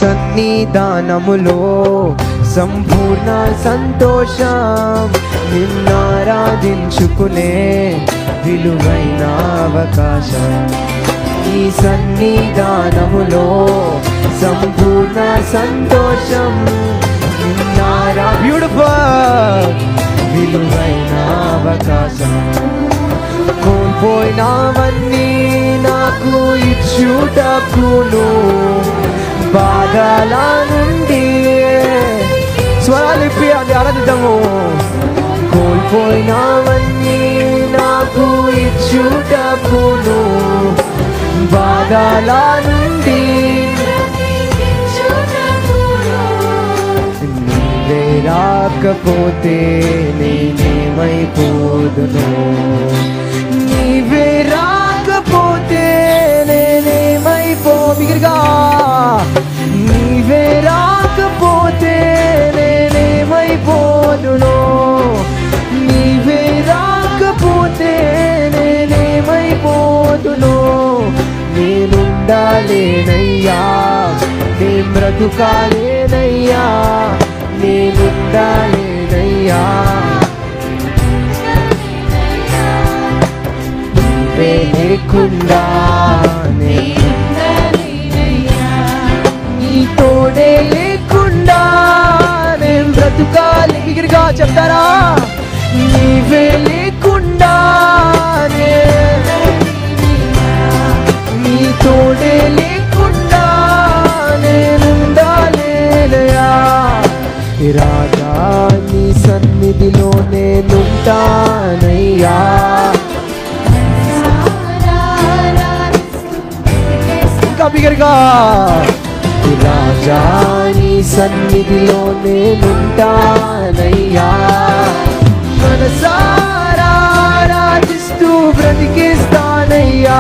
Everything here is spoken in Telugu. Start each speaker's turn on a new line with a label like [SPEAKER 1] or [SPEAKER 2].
[SPEAKER 1] సన్నిధానములో సంపూర్ణ సంతోషం, నిన్నారాధించుకునే విలువైన అవకాశం. ఈ సన్నిధానములో సంపూర్ణ సంతోషం, బ్యూటిఫుల్ విలువైన అవకాశం. కోల్పోయినవన్నీ నాకు ఇచ్చుటకును, బాధల నుండి స్వరాలిప్పి అది ఆరాధిద్దాము. కోల్పోయినవన్నీ నాకు ఇచ్చుటకును, బాధల నుండి నీవే రాకపోతే నేనేమైపోదును, నీవే రాకపోతే నేనేమైపోగా, నీవే రాకపోతే నేనేమైపోదును, నీవే రాకపోతే నేనేమైపోదును. నేనుండాలేనయ్యా, నే బ్రతుకాలేనయ్యా, నేనుండాలేనయ్యా, నీవే లేకుండా నీ తోడే లేకుండా నేను బ్రతుకాలి. ఎగిరిగా చెప్తారా? నీవే లేకుండా నీ తోడే లేకుండా నేనుండాలేనయ్యా. రాజా నీ సన్నిధిలో నేనుంటానయ్యా, ఇంకా బిగరగా. రాజా నీ సన్నిధిలో నేనుంటానయ్యా, మనసారా ఆరాధిస్తూ బ్రతికిస్తానయ్యా.